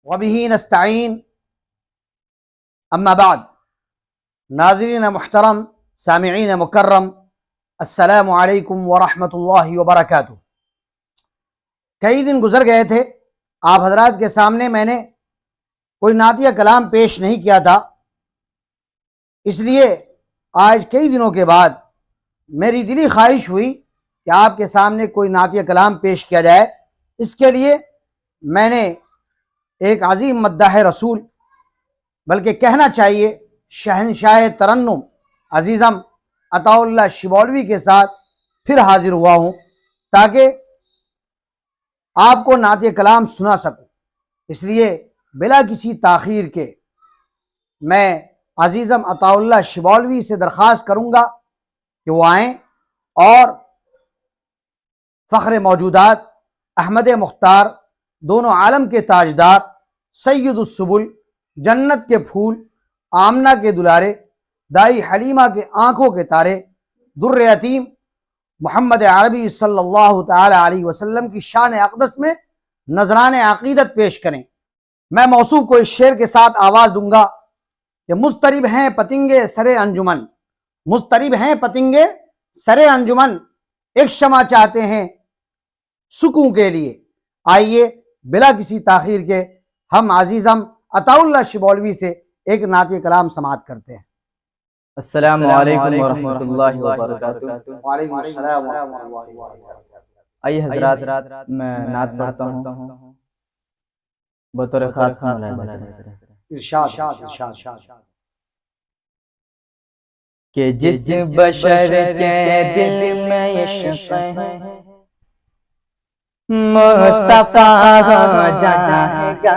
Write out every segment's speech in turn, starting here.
وبہ نستعین اما بعد۔ ناظرین محترم، سامعین مکرم، السلام علیکم ورحمۃ اللہ وبرکاتہ۔ کئی دن گزر گئے تھے، آپ حضرات کے سامنے میں نے کوئی نعتیہ کلام پیش نہیں کیا تھا، اس لیے آج کئی دنوں کے بعد میری دلی خواہش ہوئی کہ آپ کے سامنے کوئی نعتیہ کلام پیش کیا جائے۔ اس کے لیے میں نے ایک عظیم مداح رسول، بلکہ کہنا چاہیے شہنشاہ ترنم عزیزم عطاء اللہ شبولوی کے ساتھ پھر حاضر ہوا ہوں تاکہ آپ کو نعتیہ کلام سنا سکوں۔ اس لیے بلا کسی تاخیر کے میں عزیزم عطاء اللہ شبولوی سے درخواست کروں گا کہ وہ آئیں اور فخر موجودات احمد مختار، دونوں عالم کے تاجدار، سید السبل، جنت کے پھول، آمنہ کے دلارے، دائی حلیمہ کے آنکھوں کے تارے، در یتیم محمد عربی صلی اللہ تعالی علیہ وسلم کی شان اقدس میں نذران عقیدت پیش کریں۔ میں موصوف کو اس شعر کے ساتھ آواز دوں گا کہ مضطرب ہیں پتنگے سرے انجمن، مضطرب ہیں پتنگے سرے انجمن، ایک شمع چاہتے ہیں سکون کے لیے۔ آئیے بلا کسی تاخیر کے ہم عزیزم عطاء اللہ شبولوی سے ایک نعتیہ کلام سماعت کرتے ہیں۔ السلام علیکم ورحمۃ اللہ وبرکاتہ۔ وعلیکم السلام ورحمۃ اللہ وبرکاتہ۔ آئیے حضرات، میں نعت پڑھتا ہوں بطور خاص ارشاد۔ کہ جس بشر کے دل میں عشق ہے مصطفیٰ ہو جائے گا،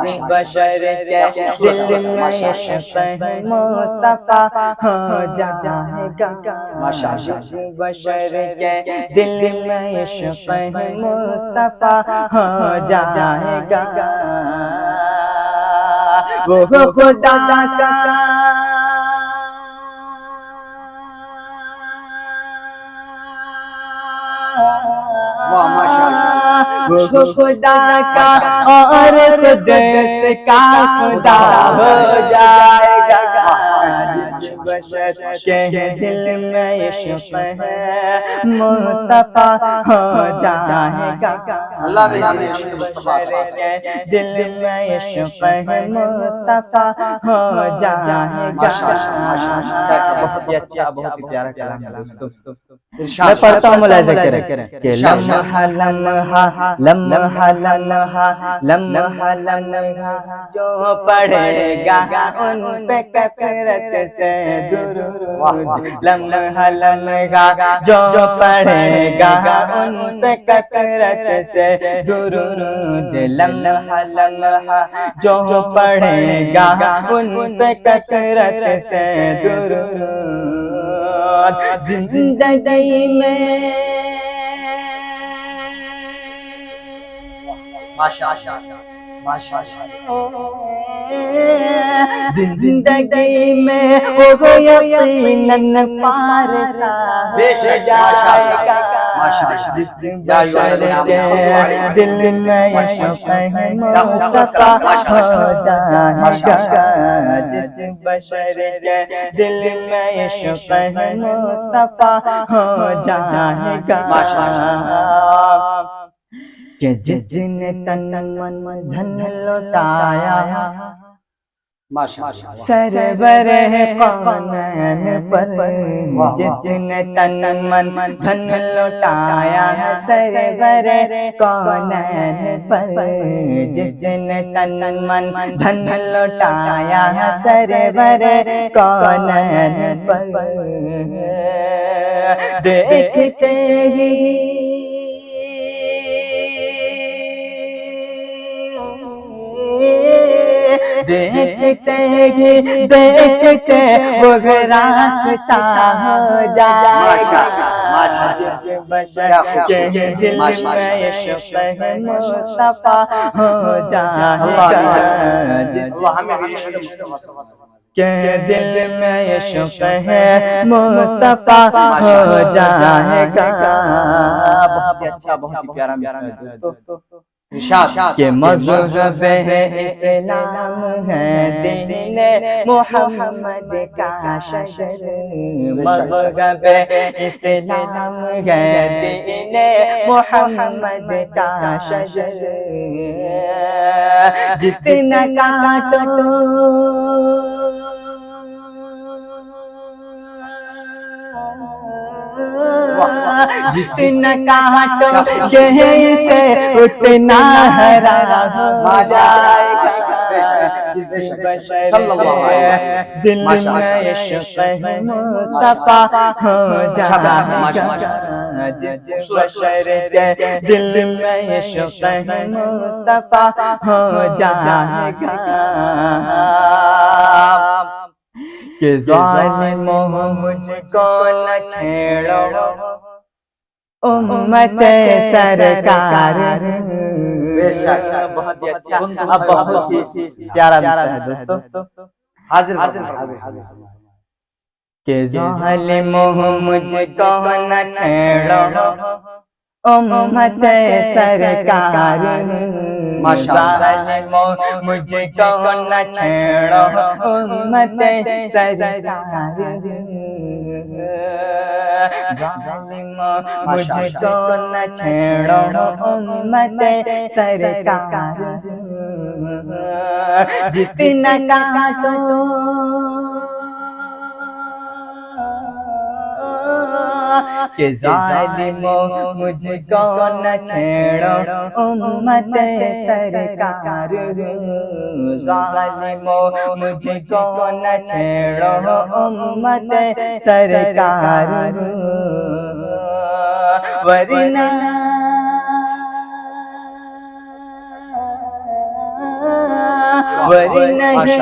جس بشر کے دل میں عشق ہے مصطفیٰ ہو جائے گا، جس بشر کے دل میں عشق ہے مصطفیٰ ہو جائے گا، وہ خدا کا وہ خدا کا اور قدس کا خدا ہو جائے گا، جس بشر کے دل میں عشق ہے مصطفیٰ ہو جائے گا، جس بشر کے دل میں عشق ہے مصطفیٰ ہو جائے گا۔ بہت ہی اچھا، بہت ہی پیارا کلام ہے دوستو۔ میں پڑھتا ہوں، ملاحظہ کریں کہ لمحہ لمحہ لمحہ لمحہ لمحہ لمحہ جو پڑھے گا ان پہ کثرت سے درود، لمحہ لمحہ جو پڑھے گا ان پہ کثرت سے درود، لمحہ لمحہ جو پڑھے گا ان پہ کثرت سے درود، زندگی میں زندگی میں وہ یقیناً پارسا ہو جائے گا، جس بشر کے دل میں عشق ہے مصطفیٰ ہو جائے گا، جس بشر کے دل میں عشق ہے مصطفیٰ ہو جائے گا، کہ جس نے تن من دھن لوٹایا سرور کونین پر، جس نے تن من دھن لوٹایا سرور کونین پر، جس نے تن من دھن لوٹایا سرور کونین پر، دیکھتے ہی دیکھتے ہی دیکھتے وہ راستہ ہو جائے گا، جس بشر کے دل میں عشق ہے مصطفیٰ ہو جائے گا، جس کے دل میں عشق ہے مصطفیٰ ہو جائے گا۔ بہت ہی اچھا، بہت ہی پیارا دوستو۔ کہ مذہب اسلام ہے دین محمد کا شجر، مذہب اسلام ہے دین محمد کا شجر، جتنا کاٹو جتنا کاٹو جیسے اتنا ہرا ہو جائے گا، دل میں عشق مصطفیٰ ہو جائے گا، جس بشر کے دل میں عشق مصطفیٰ ہو جائے گا، کہ ظالموں مجھ کو نہ چھیڑو امت سرکار۔ بہت ہی اچھا، اب بہت ہی پیارا مصرع ہے دوستو، حاضر کہ ظالموں مجھ کو نہ چھیڑو امت سرکار، ظالموں مجھ کو نہ چھیڑو امت سرکار، ظالموں مجھ کو نہ چھیڑو امت سرکار، جتنا کاٹو کہ ظالموں مجھ کو نہ چھیڑو امت سرکار، ظالموں مجھ کو نہ چھیڑو امت سرکار، ورنہ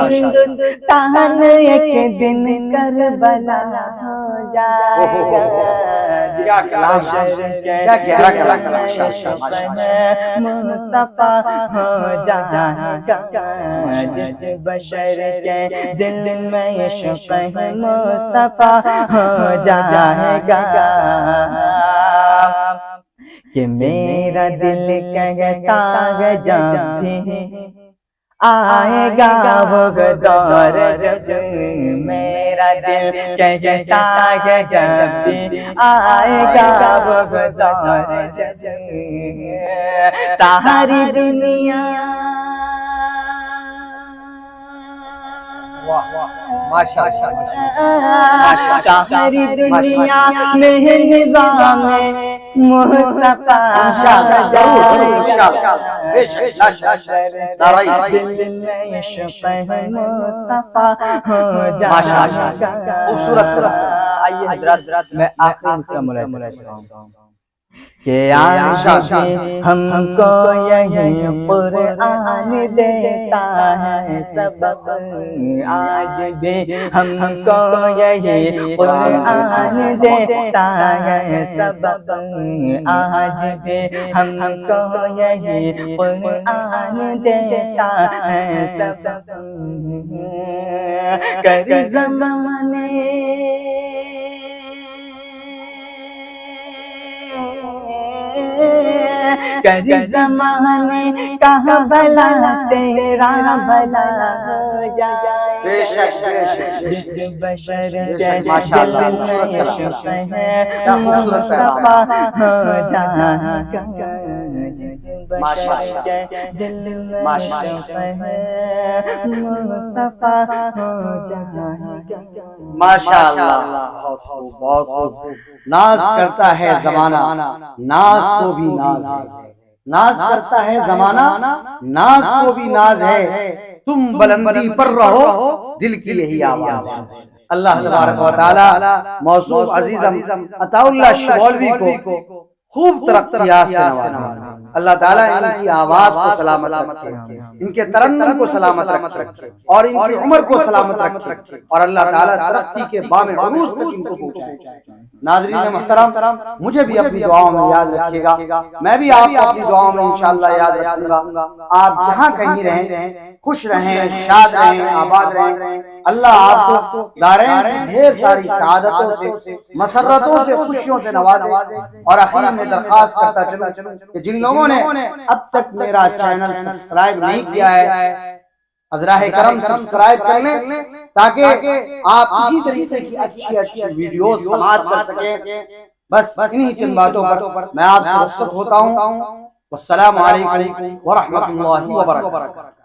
ہندوستان ایک دن کربلا ہو جائے گا، مصطفیٰ ہو جائے گا، جس بشر کے دل میں عشق مصطفیٰ ہو جائے گا، کہ میرا دل کہتا ہے جب بھی آئے گا وہ دور، جب میرا دل کہتا ہے جب بھی آئے گا وہ دور، جب ساری دنیا ساری دنیا میں نظام مصطفیٰ دل میں عشق مصطفیٰ ہو جائے گا۔ آئیے حضرات میں آخری مصرع ملاحظہ کرتا ہوں کہ آج بھی ہم کو یہی قرآن دیتا ہے سبق، آج بھی ہم کو یہی قرآن دیتا ہے سبق، آج بھی ہم کو یہی قرآن دیتا ہے سبق، کر زمانے کر زمانے کہاں بھلا تیرا بھلا ہو جائے، جس بشر کے دل میں عشق ہے مصطفیٰ ہو جائے گا، جس بشر کے دل میں عشق ہے مصطفیٰ ہو جائے گا۔ ماشاءاللہ، بہت خوب، ناز کرتا ہے زمانہ، ناز کو بھی ناز ہے، ناز کرتا ہے زمانہ، ناز کو بھی ناز ہے، تم بلندی پر رہو دل کی یہی آواز ہے۔ اللہ تبارک و تعالی موصوف عزیزم عطا اللہ شبولوی کو خوب ترقیات سے نوازے، اللہ تعالیٰ ان کی آواز کو سلامت رکھے، ان کے ترنم کو سلامت رکھے، اور ان کی عمر کو سلامت رکھے، اور اللہ تعالیٰ ترقی کے بام عروج تک ان کو پہنچائے۔ ناظرین محترم، مجھے بھی اپنی دعاؤں میں یاد رکھیے گا، میں بھی آپ کو اپنی دعاؤں میں انشاءاللہ یاد رکھوں گا۔ آپ جہاں کہیں رہیں، خوش رہیں، شاد رہیں، آباد رہیں، اللہ آپ کو دارین ڈھیر ساری سعادتوں سے، مسرتوں سے، خوشیوں سے نوازے، اور آخر میں درخواست کرتا چلوں کہ جن لوگوں نے اب تک میرا چینل سبسکرائب نہیں کیا ہے ازراہ کرم سبسکرائب کر لیں تاکہ آپ اسی طریقے کی اچھی اچھی ویڈیوز سماعت کر سکیں۔ بس انہی چند باتوں پر میں آپ سے رخصت ہوتا ہوں۔ والسلام علیکم ورحمۃ اللہ وبرکاتہ۔